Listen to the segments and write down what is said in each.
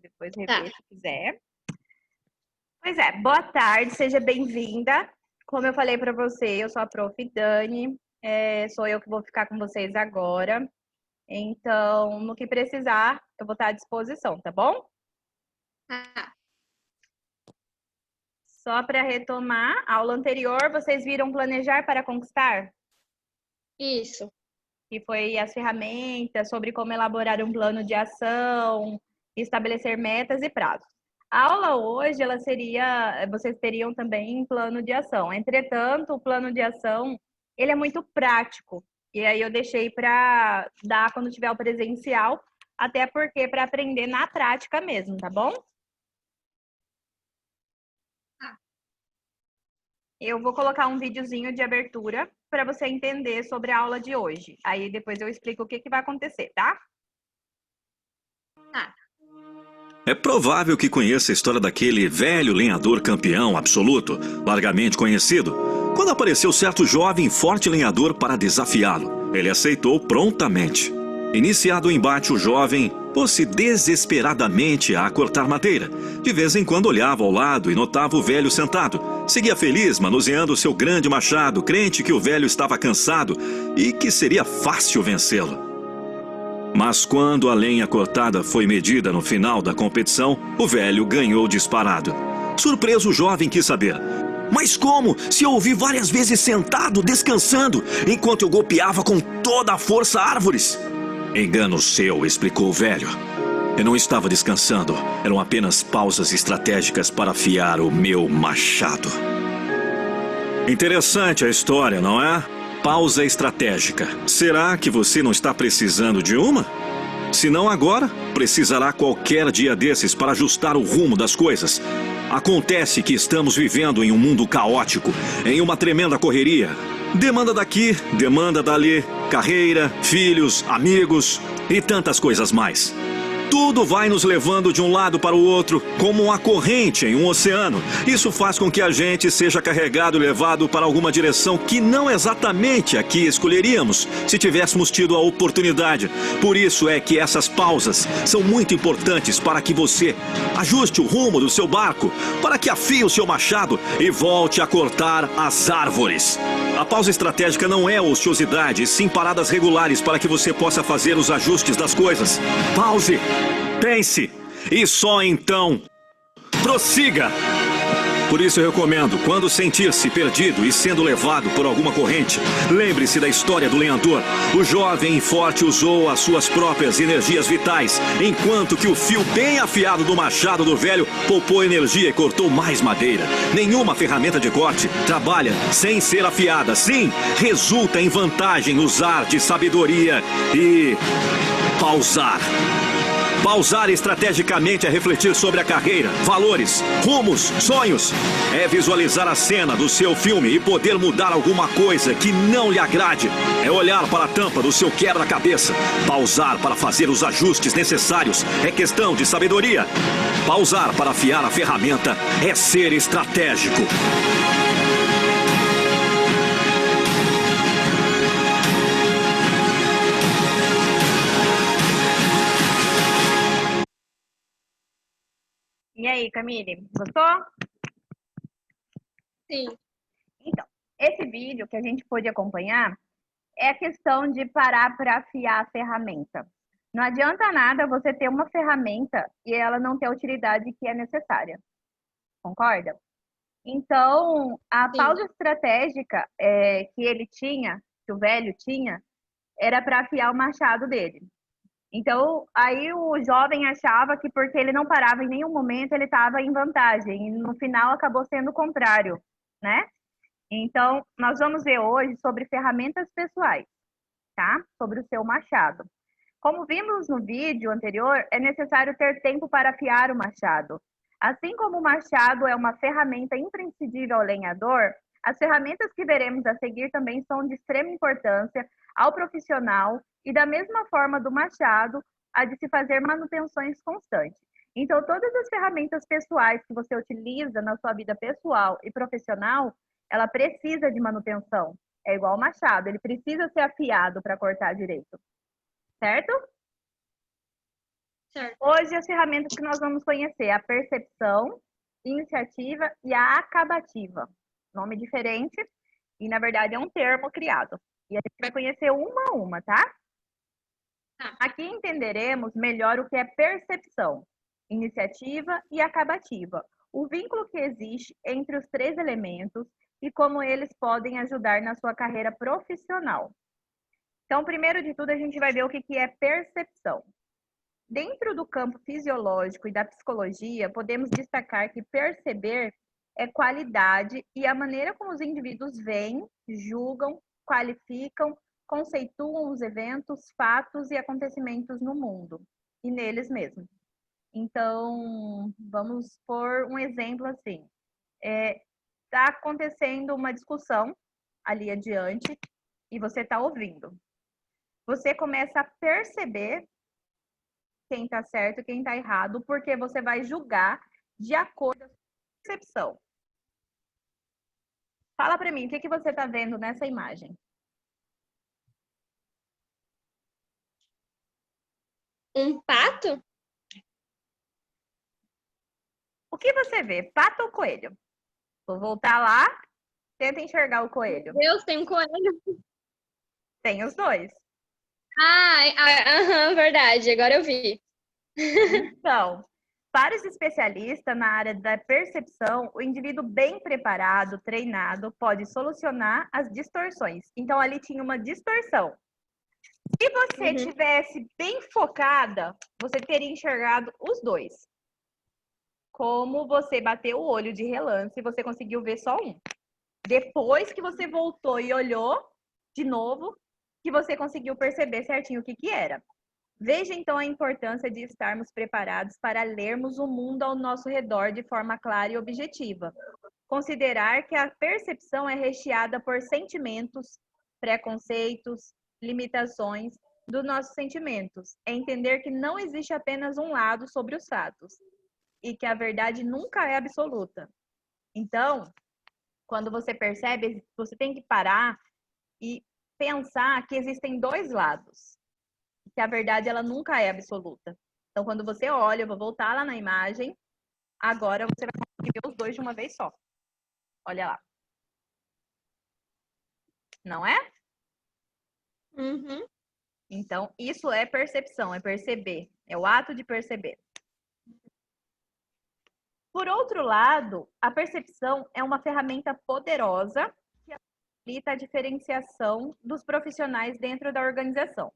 depois Tá. rever se quiser. Pois é, boa tarde, seja bem-vinda. Como eu falei para você, eu sou a Prof. Dani, sou eu que vou ficar com vocês agora. Então, no que precisar, eu vou estar à disposição, tá bom? Tá. Só para retomar, a aula anterior, vocês viram planejar para conquistar? Isso. Que foi as ferramentas sobre como elaborar um plano de ação, estabelecer metas e prazos. A aula hoje, vocês teriam também um plano de ação. Entretanto, o plano de ação, ele é muito prático. E aí eu deixei para dar quando tiver o presencial, até porque para aprender na prática mesmo, tá bom? Eu vou colocar um videozinho de abertura para você entender sobre a aula de hoje. Aí depois eu explico o que vai acontecer, tá? Tá. É provável que conheça a história daquele velho lenhador campeão absoluto, largamente conhecido. Quando apareceu certo jovem forte lenhador para desafiá-lo, ele aceitou prontamente. Iniciado o embate, o jovem pôs-se desesperadamente a cortar madeira. De vez em quando olhava ao lado e notava o velho sentado. Seguia feliz, manuseando seu grande machado, crente que o velho estava cansado e que seria fácil vencê-lo. Mas quando a lenha cortada foi medida no final da competição, o velho ganhou disparado. Surpreso, o jovem quis saber: mas como, se eu o vi várias vezes sentado, descansando, enquanto eu golpeava com toda a força árvores? Engano seu, explicou o velho. Eu não estava descansando, eram apenas pausas estratégicas para afiar o meu machado. Interessante a história, não é? Pausa estratégica. Será que você não está precisando de uma? Se não agora, precisará qualquer dia desses para ajustar o rumo das coisas. Acontece que estamos vivendo em um mundo caótico, em uma tremenda correria. Demanda daqui, demanda dali, carreira, filhos, amigos e tantas coisas mais. Tudo vai nos levando de um lado para o outro, como uma corrente em um oceano. Isso faz com que a gente seja carregado e levado para alguma direção que não exatamente a que escolheríamos, se tivéssemos tido a oportunidade. Por isso é que essas pausas são muito importantes para que você ajuste o rumo do seu barco, para que afie o seu machado e volte a cortar as árvores. A pausa estratégica não é ociosidade, e sim paradas regulares para que você possa fazer os ajustes das coisas. Pause! Pense, e só então prossiga. Por isso eu recomendo, quando sentir-se perdido e sendo levado por alguma corrente, lembre-se da história do lenhador. O jovem e forte usou as suas próprias energias vitais, enquanto que o fio bem afiado do machado do velho poupou energia e cortou mais madeira. Nenhuma ferramenta de corte trabalha sem ser afiada. Sim, resulta em vantagem usar de sabedoria e pausar. Pausar estrategicamente é refletir sobre a carreira, valores, rumos, sonhos. É visualizar a cena do seu filme e poder mudar alguma coisa que não lhe agrade. É olhar para a tampa do seu quebra-cabeça. Pausar para fazer os ajustes necessários é questão de sabedoria. Pausar para afiar a ferramenta é ser estratégico. E aí, Camille, gostou? Sim. Então, esse vídeo que a gente pôde acompanhar é a questão de parar para afiar a ferramenta. Não adianta nada você ter uma ferramenta e ela não ter a utilidade que é necessária. Concorda? Então, a Sim. pausa estratégica que ele tinha, que o velho tinha, era para afiar o machado dele. Então, aí o jovem achava que porque ele não parava em nenhum momento, ele estava em vantagem. E no final acabou sendo o contrário, né? Então, nós vamos ver hoje sobre ferramentas pessoais, tá? Sobre o seu machado. Como vimos no vídeo anterior, é necessário ter tempo para afiar o machado. Assim como o machado é uma ferramenta imprescindível ao lenhador, as ferramentas que veremos a seguir também são de extrema importância ao profissional e da mesma forma do machado, há de se fazer manutenções constantes. Então, todas as ferramentas pessoais que você utiliza na sua vida pessoal e profissional, ela precisa de manutenção. É igual o machado, ele precisa ser afiado para cortar direito. Certo? Certo. Hoje, as ferramentas que nós vamos conhecer, a percepção, iniciativa e a acabativa. Nome diferente e, na verdade, é um termo criado. E a gente vai conhecer uma a uma, tá? Tá. Aqui entenderemos melhor o que é percepção, iniciativa e acabativa, o vínculo que existe entre os três elementos e como eles podem ajudar na sua carreira profissional. Então, primeiro de tudo, a gente vai ver o que é percepção. Dentro do campo fisiológico e da psicologia, podemos destacar que perceber é qualidade e a maneira como os indivíduos veem, julgam, qualificam, conceituam os eventos, fatos e acontecimentos no mundo e neles mesmos. Então, vamos por um exemplo assim. Está acontecendo uma discussão ali adiante e você está ouvindo. Você começa a perceber quem está certo e quem está errado, porque você vai julgar de acordo com a sua percepção. Fala para mim, o que você está vendo nessa imagem? Um pato? O que você vê, pato ou coelho? Vou voltar lá, tenta enxergar o coelho. Deus, tem um coelho. Tem os dois. Aham, verdade. Agora eu vi. Então, para os especialistas na área da percepção, o indivíduo bem preparado, treinado, pode solucionar as distorções. Então, ali tinha uma distorção. Se você tivesse bem focada, você teria enxergado os dois. Como você bateu o olho de relance e você conseguiu ver só um. Depois que você voltou e olhou de novo, que você conseguiu perceber certinho o que era. Veja então a importância de estarmos preparados para lermos o mundo ao nosso redor de forma clara e objetiva. Considerar que a percepção é recheada por sentimentos, preconceitos, limitações dos nossos sentimentos. É entender que não existe apenas um lado sobre os fatos e que a verdade nunca é absoluta. Então, quando você percebe, você tem que parar e pensar que existem dois lados. Que a verdade ela nunca é absoluta. Então, quando você olha, eu vou voltar lá na imagem, agora você vai conseguir ver os dois de uma vez só. Olha lá. Não é? Uhum. Então, isso é percepção, é perceber. É o ato de perceber. Por outro lado, a percepção é uma ferramenta poderosa que facilita a diferenciação dos profissionais dentro da organização.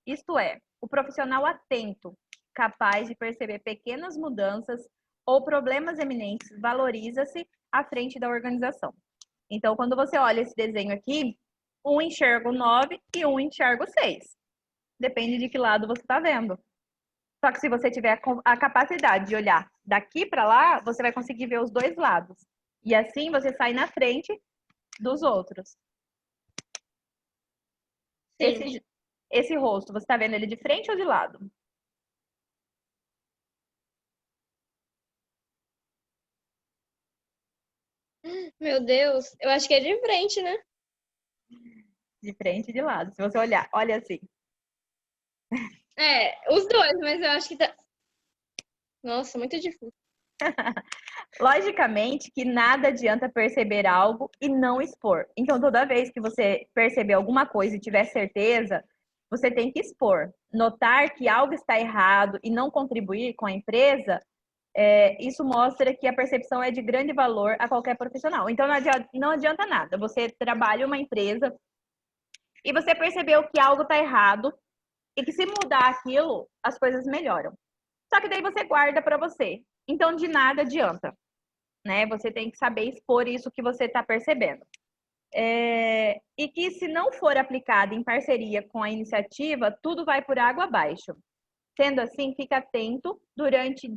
Isto é, o profissional atento, capaz de perceber pequenas mudanças ou problemas eminentes, valoriza-se à frente da organização. Então, quando você olha esse desenho aqui, um enxerga o 9 e um enxerga o 6. Depende de que lado você está vendo. Só que se você tiver a capacidade de olhar daqui para lá, você vai conseguir ver os dois lados. E assim você sai na frente dos outros. Sim. Esse rosto, você está vendo ele de frente ou de lado? Meu Deus, eu acho que é de frente, né? De frente e de lado. Se você olhar, olha assim. É, os dois, mas eu acho que tá. Nossa, muito difícil. Logicamente que nada adianta perceber algo e não expor. Então, toda vez que você perceber alguma coisa e tiver certeza, você tem que expor. Notar que algo está errado e não contribuir com a empresa, isso mostra que a percepção é de grande valor a qualquer profissional. Então, não adianta nada. Você trabalha em uma empresa e você percebeu que algo está errado e que se mudar aquilo, as coisas melhoram. Só que daí você guarda para você. Então, de nada adianta. Né? Você tem que saber expor isso que você está percebendo. E que se não for aplicado em parceria com a iniciativa, tudo vai por água abaixo. Sendo assim, fica atento durante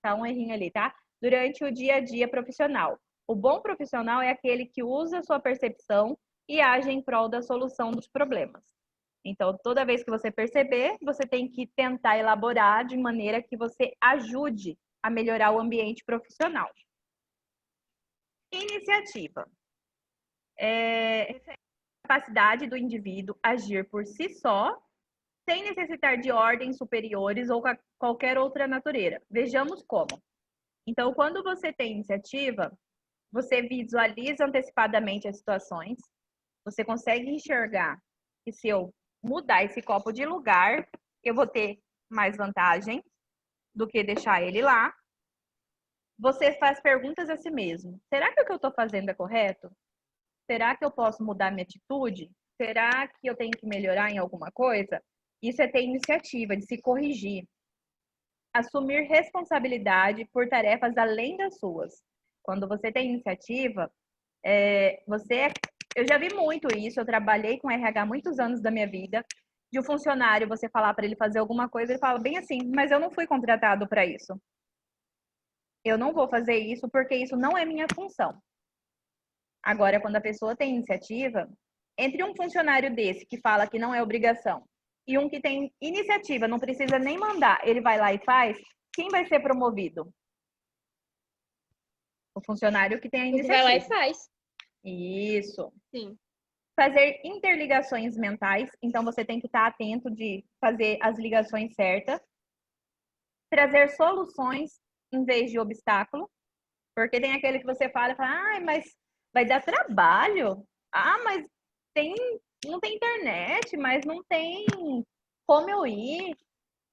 tá um errinho ali, tá? Durante o dia a dia profissional. O bom profissional é aquele que usa a sua percepção e age em prol da solução dos problemas. Então, toda vez que você perceber, você tem que tentar elaborar de maneira que você ajude a melhorar o ambiente profissional. Iniciativa. É a capacidade do indivíduo agir por si só sem necessitar de ordens superiores ou qualquer outra natureza. Vejamos como. Então, quando você tem iniciativa, você visualiza antecipadamente as situações, você consegue enxergar que se eu mudar esse copo de lugar, eu vou ter mais vantagem do que deixar ele lá. Você faz perguntas a si mesmo. Será que o que eu estou fazendo é correto? Será que eu posso mudar minha atitude? Será que eu tenho que melhorar em alguma coisa? Isso é ter iniciativa, de se corrigir. Assumir responsabilidade por tarefas além das suas. Quando você tem iniciativa, eu já vi muito isso, eu trabalhei com RH muitos anos da minha vida, de um funcionário, você falar para ele fazer alguma coisa, ele fala bem assim, mas eu não fui contratado para isso. Eu não vou fazer isso porque isso não é minha função. Agora, quando a pessoa tem iniciativa, entre um funcionário desse que fala que não é obrigação e um que tem iniciativa, não precisa nem mandar, ele vai lá e faz, quem vai ser promovido? O funcionário que tem a iniciativa. Vai lá e faz. Isso. Sim. Fazer interligações mentais, então você tem que estar atento de fazer as ligações certas. Trazer soluções em vez de obstáculo, porque tem aquele que você fala e fala, mas vai dar trabalho. Mas não tem internet, mas não tem como eu ir.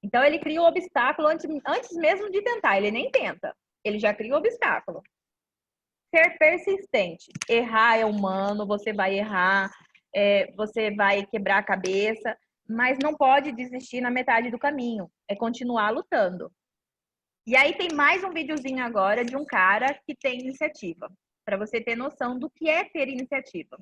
Então ele cria o obstáculo antes mesmo de tentar, ele nem tenta, ele já cria o obstáculo. Ser persistente. Errar é humano, você vai errar, você vai quebrar a cabeça, mas não pode desistir na metade do caminho. É continuar lutando. E aí tem mais um videozinho agora de um cara que tem iniciativa, para você ter noção do que é ter iniciativa.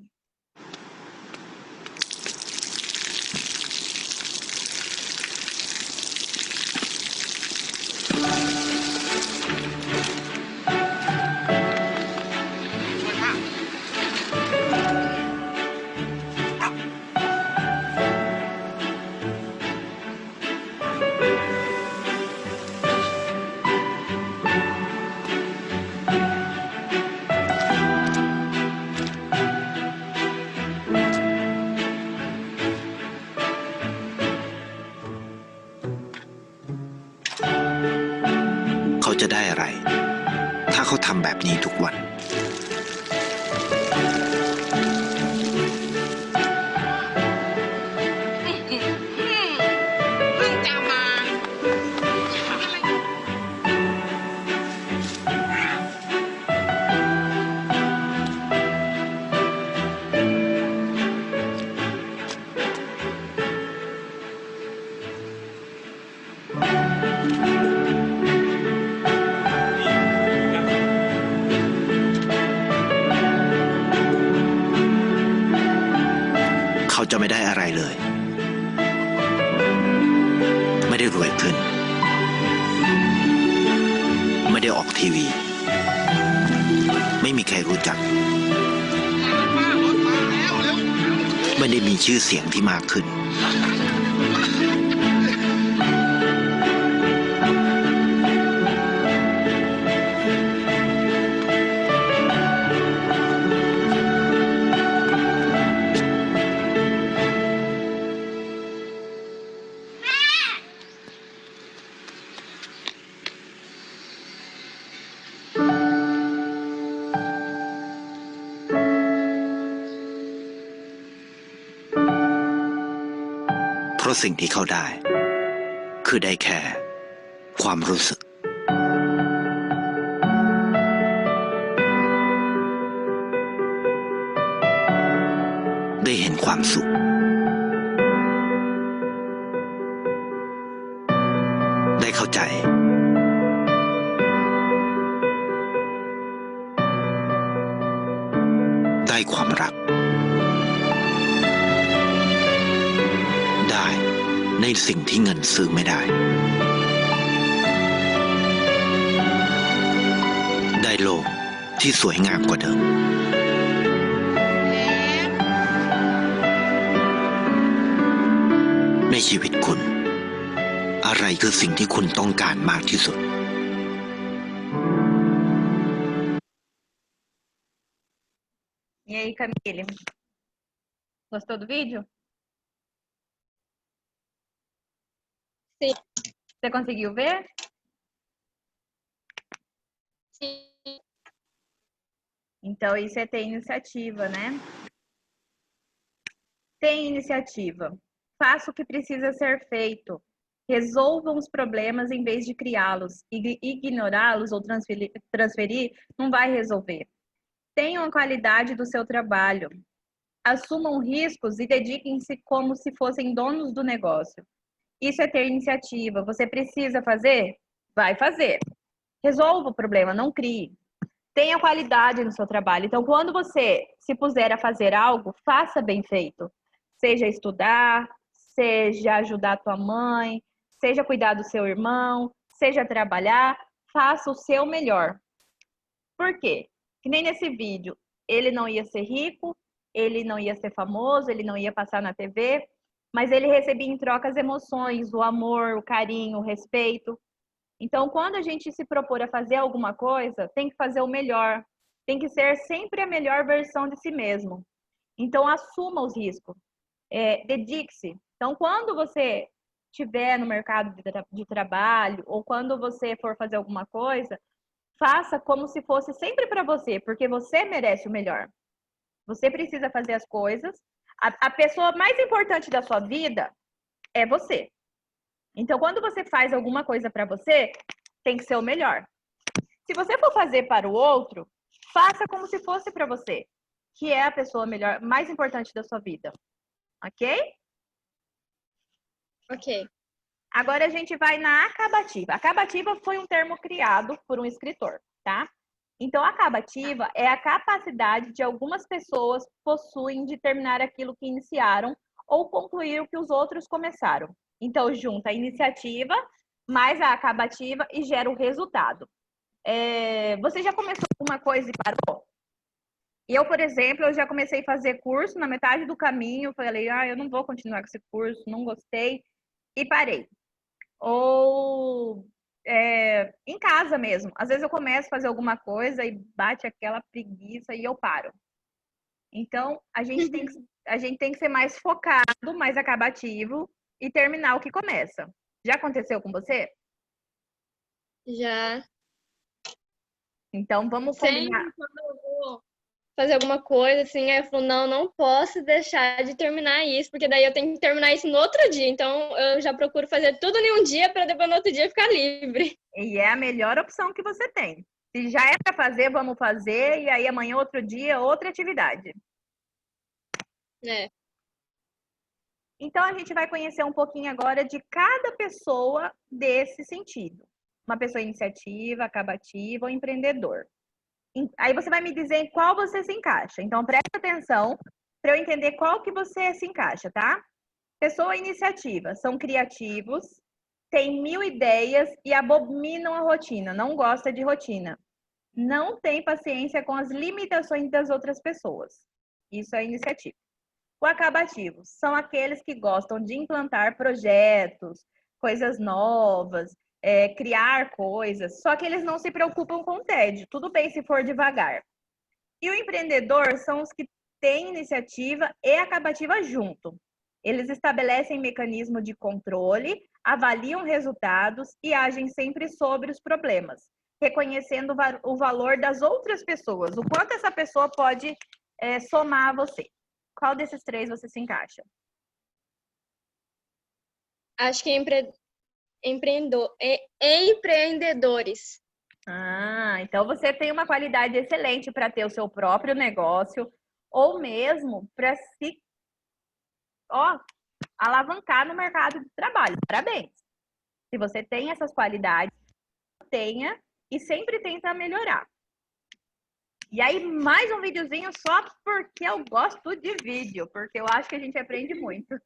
เขาจะได้อะไรถ้าเขาทำแบบนี้ทุกวันเขาจะไม่ได้อะไรเลยไม่ได้รวยขึ้นไม่ได้ออกทีวีไม่มีใครรู้จักไม่ได้มีชื่อเสียงที่มากขึ้นเพราะสิ่งที่เขาได้คือได้แค่ความรู้สึกได้เห็นความสุขได้เข้าใจได้ความรักได้ในสิ่งที่เงินซื้อไม่ได้ได้โลกที่สวยงามกว่าเดิมในชีวิตคุณอะไรคือสิ่งที่คุณต้องการมากที่สุด E aí, Camille? Gostou do vídeo? Sim. Você conseguiu ver? Sim. Então, isso é ter iniciativa, né? Tem iniciativa. Faça o que precisa ser feito. Resolvam os problemas em vez de criá-los. Ignorá-los ou transferir não vai resolver. Tenham a qualidade do seu trabalho. Assumam riscos e dediquem-se como se fossem donos do negócio. Isso é ter iniciativa. Você precisa fazer? Vai fazer. Resolva o problema, não crie. Tenha qualidade no seu trabalho. Então, quando você se puser a fazer algo, faça bem feito. Seja estudar, seja ajudar a tua mãe, seja cuidar do seu irmão, seja trabalhar, faça o seu melhor. Por quê? Que nem nesse vídeo, ele não ia ser rico, ele não ia ser famoso, ele não ia passar na TV, mas ele recebia em troca as emoções, o amor, o carinho, o respeito. Então, quando a gente se propor a fazer alguma coisa, tem que fazer o melhor. Tem que ser sempre a melhor versão de si mesmo. Então, assuma os riscos. Dedique-se. Então, quando você estiver no mercado de trabalho ou quando você for fazer alguma coisa, faça como se fosse sempre para você, porque você merece o melhor. Você precisa fazer as coisas. A pessoa mais importante da sua vida é você. Então, quando você faz alguma coisa para você, tem que ser o melhor. Se você for fazer para o outro, faça como se fosse para você, que é a pessoa melhor, mais importante da sua vida. Ok? Ok. Agora a gente vai na acabativa. Acabativa foi um termo criado por um escritor, tá? Então, a acabativa é a capacidade de algumas pessoas possuem de terminar aquilo que iniciaram ou concluir o que os outros começaram. Então, junta a iniciativa mais a acabativa e gera o resultado. Você já começou alguma coisa e parou? Eu, por exemplo, eu já comecei a fazer curso, na metade do caminho, falei, eu não vou continuar com esse curso, não gostei, e parei. Ou em casa mesmo. Às vezes eu começo a fazer alguma coisa e bate aquela preguiça e eu paro. Então, a gente tem que ser mais focado, mais acabativo e terminar o que começa. Já aconteceu com você? Já. Então, vamos combinar. Sempre quando eu vou fazer alguma coisa, assim, aí eu falo, não posso deixar de terminar isso, porque daí eu tenho que terminar isso no outro dia. Então, eu já procuro fazer tudo em um dia para depois no outro dia ficar livre. E é a melhor opção que você tem. Se já é para fazer, vamos fazer, e aí amanhã, outro dia, outra atividade. Então, a gente vai conhecer um pouquinho agora de cada pessoa desse sentido. Uma pessoa iniciativa, acabativa ou empreendedor. Aí você vai me dizer em qual você se encaixa. Então, preste atenção para eu entender qual que você se encaixa, tá? Pessoa iniciativa, são criativos, têm 1000 ideias e abominam a rotina, não gosta de rotina. Não tem paciência com as limitações das outras pessoas. Isso é iniciativa. O acabativo são aqueles que gostam de implantar projetos, coisas novas, criar coisas, só que eles não se preocupam com o tédio. Tudo bem se for devagar. E o empreendedor são os que têm iniciativa e acabativa junto. Eles estabelecem mecanismo de controle, avaliam resultados e agem sempre sobre os problemas, reconhecendo o valor das outras pessoas, o quanto essa pessoa pode somar a você. Qual desses três você se encaixa? Acho que empreendedores. Então você tem uma qualidade excelente para ter o seu próprio negócio ou mesmo para se alavancar no mercado de trabalho. Parabéns! Se você tem essas qualidades, tenha e sempre tenta melhorar. E aí, mais um videozinho só porque eu gosto de vídeo, porque eu acho que a gente aprende muito.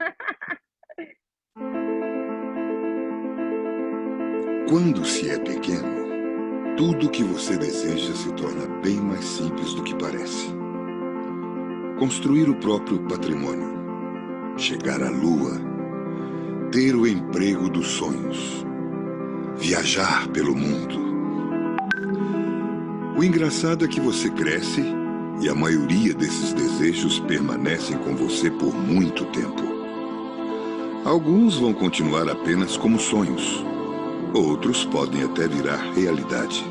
Quando se é pequeno, tudo o que você deseja se torna bem mais simples do que parece. Construir o próprio patrimônio, chegar à lua, ter o emprego dos sonhos, viajar pelo mundo. O engraçado é que você cresce e a maioria desses desejos permanecem com você por muito tempo. Alguns vão continuar apenas como sonhos. Outros podem até virar realidade.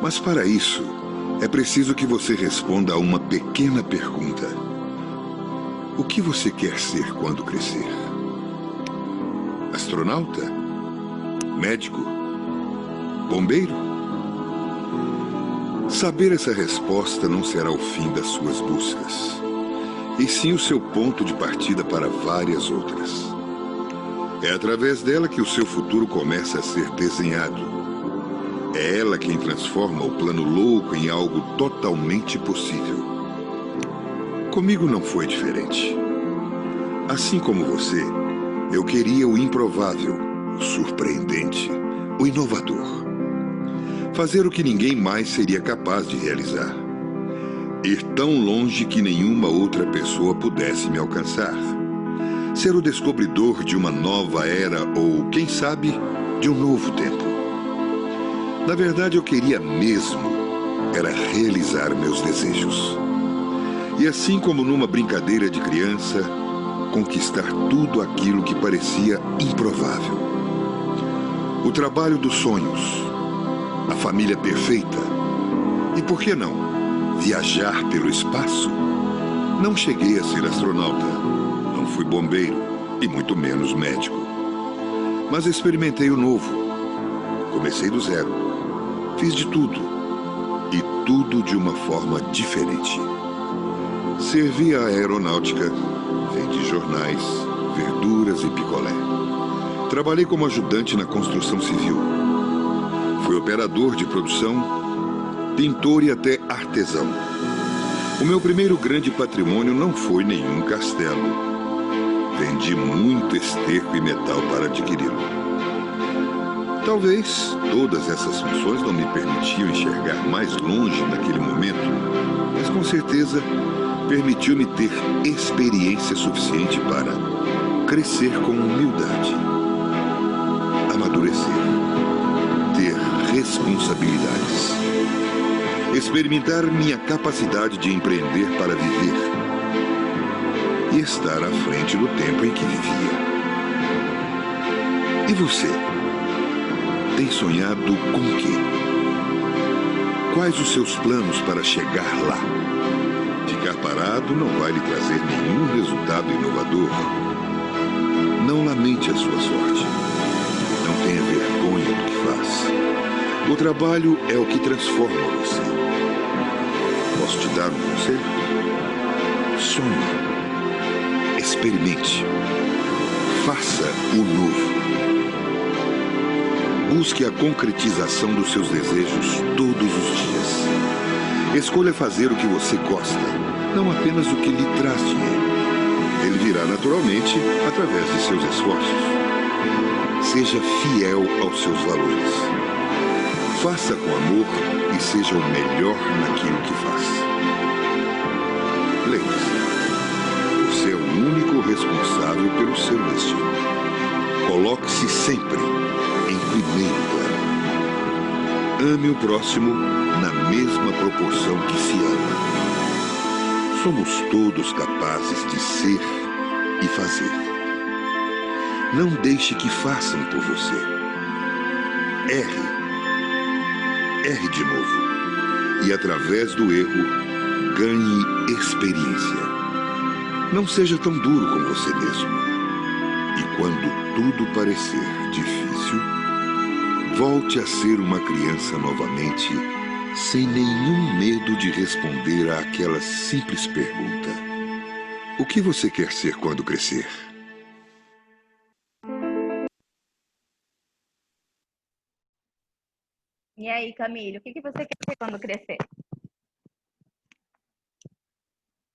Mas para isso, é preciso que você responda a uma pequena pergunta. O que você quer ser quando crescer? Astronauta? Médico? Bombeiro? Saber essa resposta não será o fim das suas buscas, e sim o seu ponto de partida para várias outras. É através dela que o seu futuro começa a ser desenhado. É ela quem transforma o plano louco em algo totalmente possível. Comigo não foi diferente. Assim como você, eu queria o improvável, o surpreendente, o inovador. Fazer o que ninguém mais seria capaz de realizar. Ir tão longe que nenhuma outra pessoa pudesse me alcançar. Ser o descobridor de uma nova era ou, quem sabe, de um novo tempo. Na verdade, eu queria mesmo era realizar meus desejos. E assim como numa brincadeira de criança, conquistar tudo aquilo que parecia improvável. O trabalho dos sonhos, a família perfeita e, por que não, viajar pelo espaço. Não cheguei a ser astronauta, não fui bombeiro e muito menos médico. Mas experimentei o novo. Comecei do zero. Fiz de tudo. E tudo de uma forma diferente. Servi a aeronáutica, vendi jornais, verduras e picolé. Trabalhei como ajudante na construção civil. Fui operador de produção, pintor e até artesão. O meu primeiro grande patrimônio não foi nenhum castelo. Vendi muito esterco e metal para adquiri-lo. Talvez todas essas funções não me permitiam enxergar mais longe naquele momento, mas com certeza permitiu-me ter experiência suficiente para crescer com humildade, amadurecer, ter responsabilidades, experimentar minha capacidade de empreender para viver e estar à frente do tempo em que vivia. E você? Tem sonhado com o quê? Quais os seus planos para chegar lá? Ficar parado não vai lhe trazer nenhum resultado inovador. Não lamente a sua sorte. Não tenha vergonha do que faz. O trabalho é o que transforma você. Posso te dar um conselho? Sonhe. Experimente. Faça o novo. Busque a concretização dos seus desejos todos os dias. Escolha fazer o que você gosta, não apenas o que lhe traz dinheiro. Ele virá naturalmente através de seus esforços. Seja fiel aos seus valores. Faça com amor e seja o melhor naquilo que faz. Lembre-se, você é o único responsável pelo seu destino. Coloque-se sempre em primeiro plano. Ame o próximo na mesma proporção que se ama. Somos todos capazes de ser e fazer. Não deixe que façam por você. Erre. Erre de novo. E através do erro, ganhe experiência. Não seja tão duro com você mesmo. E quando tudo parecer difícil, volte a ser uma criança novamente, sem nenhum medo de responder àquela simples pergunta. O que você quer ser quando crescer? E aí, Camille, o que você quer ser quando crescer?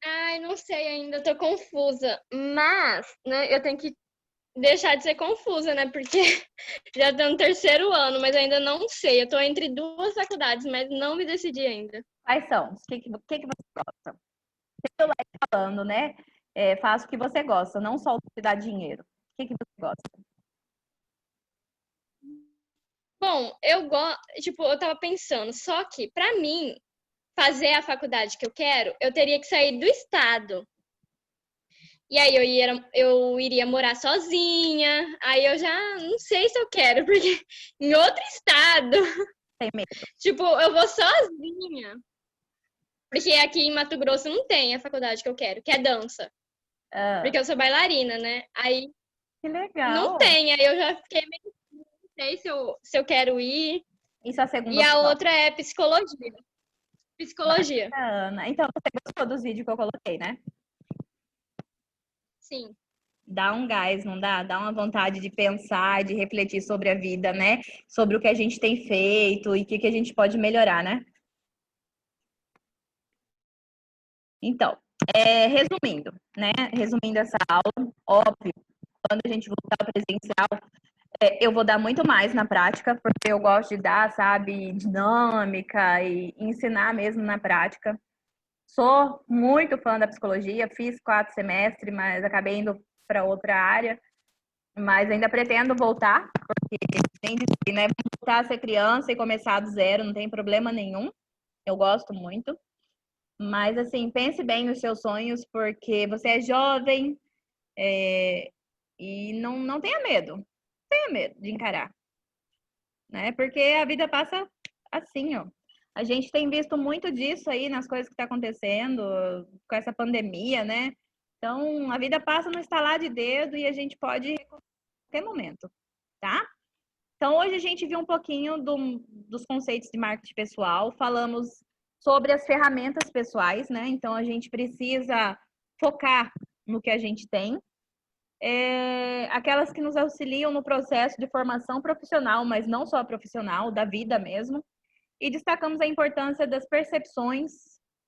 Ai, não sei ainda, eu tô confusa. Mas, né, eu tenho que deixar de ser confusa, né? Porque já tô no 3º ano, mas ainda não sei. Eu tô entre 2 faculdades, mas não me decidi ainda. Quais são? O que você gosta? Eu lá falando, né? Faça o que você gosta, não só o que dá dinheiro. O que você gosta? Bom, eu gosto, tipo, eu tava pensando, só que pra mim fazer a faculdade que eu quero, eu teria que sair do estado. E aí eu iria morar sozinha. Aí eu já não sei se eu quero, porque em outro estado, Tem medo. tipo, eu vou sozinha. Porque aqui em Mato Grosso não tem a faculdade que eu quero, que é dança. Ah, Porque eu sou bailarina, né? Aí que legal. não tem, aí eu já fiquei meio. Não sei se eu quero ir. Isso é a segunda E a opção. outra é psicologia. Psicologia, Bacana. Então, você gostou dos vídeos que eu coloquei, né? sim. Dá um gás, não dá? Dá uma vontade de pensar, de refletir sobre a vida, né? Sobre o que a gente tem feito e o que a gente pode melhorar, né? Então, resumindo, né? Resumindo essa aula, óbvio, quando a gente voltar ao presencial, eu vou dar muito mais na prática, porque eu gosto de dar, sabe, dinâmica e ensinar mesmo na prática. Sou muito fã da psicologia, fiz 4 semestres, mas acabei indo para outra área. Mas ainda pretendo voltar, porque nem disse, né? Voltar a ser criança e começar do zero, não tem problema nenhum. Eu gosto muito. Mas, assim, pense bem nos seus sonhos, porque você é jovem, e não tenha medo. Não tenha medo de encarar, né? Porque a vida passa assim, ó. A gente tem visto muito disso aí nas coisas que tá acontecendo com essa pandemia, né? Então, a vida passa no estalar de dedo e a gente pode ir a qualquer momento, tá? Então, hoje a gente viu um pouquinho dos conceitos de marketing pessoal, falamos sobre as ferramentas pessoais, né? Então, a gente precisa focar no que a gente tem, aquelas que nos auxiliam no processo de formação profissional, mas não só profissional, da vida mesmo. E destacamos a importância das percepções,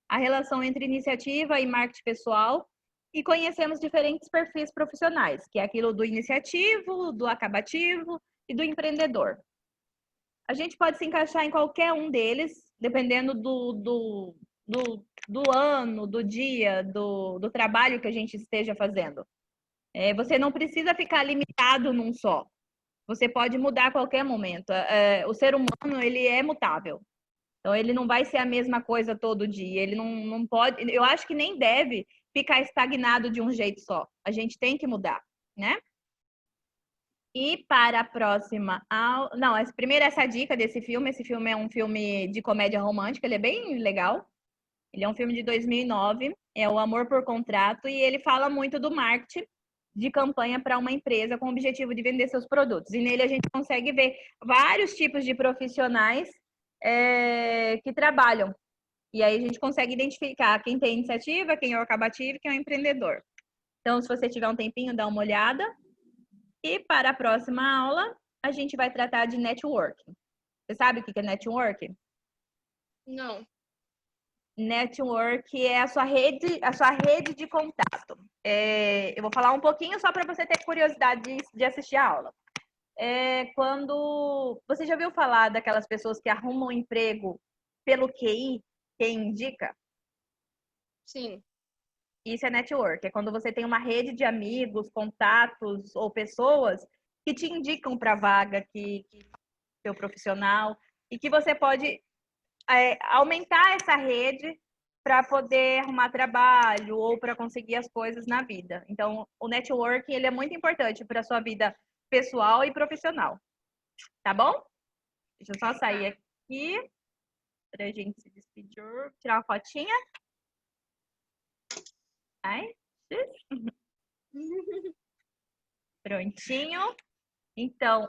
a relação entre iniciativa e marketing pessoal, e conhecemos diferentes perfis profissionais, que é aquilo do iniciativo, do acabativo e do empreendedor. A gente pode se encaixar em qualquer um deles, dependendo do ano, do dia, do trabalho que a gente esteja fazendo. Você não precisa ficar limitado num só. Você pode mudar a qualquer momento. O ser humano, ele é mutável. Então, ele não vai ser a mesma coisa todo dia. Ele não pode... Eu acho que nem deve ficar estagnado de um jeito só. A gente tem que mudar, né? E para a próxima aula... Não, primeiro essa dica desse filme. Esse filme é um filme de comédia romântica. Ele é bem legal. Ele é um filme de 2009. É O Amor por Contrato. E ele fala muito do marketing de campanha para uma empresa com o objetivo de vender seus produtos. E nele a gente consegue ver vários tipos de profissionais que trabalham. E aí a gente consegue identificar quem tem iniciativa, quem é o acabativo, quem é o empreendedor. Então, se você tiver um tempinho, dá uma olhada. E para a próxima aula, a gente vai tratar de networking. Você sabe o que é networking? Não. Network é a sua rede de contato. Eu vou falar um pouquinho só para você ter curiosidade de assistir a aula. Quando você já ouviu falar daquelas pessoas que arrumam emprego pelo QI, quem indica? Sim. Isso é network. É quando você tem uma rede de amigos, contatos ou pessoas que te indicam para a vaga que seu profissional e que você pode aumentar essa rede para poder arrumar trabalho ou para conseguir as coisas na vida. Então, o networking ele é muito importante para a sua vida pessoal e profissional. Tá bom? Deixa eu só sair aqui para a gente se despedir. Tirar uma fotinha. Ai, prontinho. Então,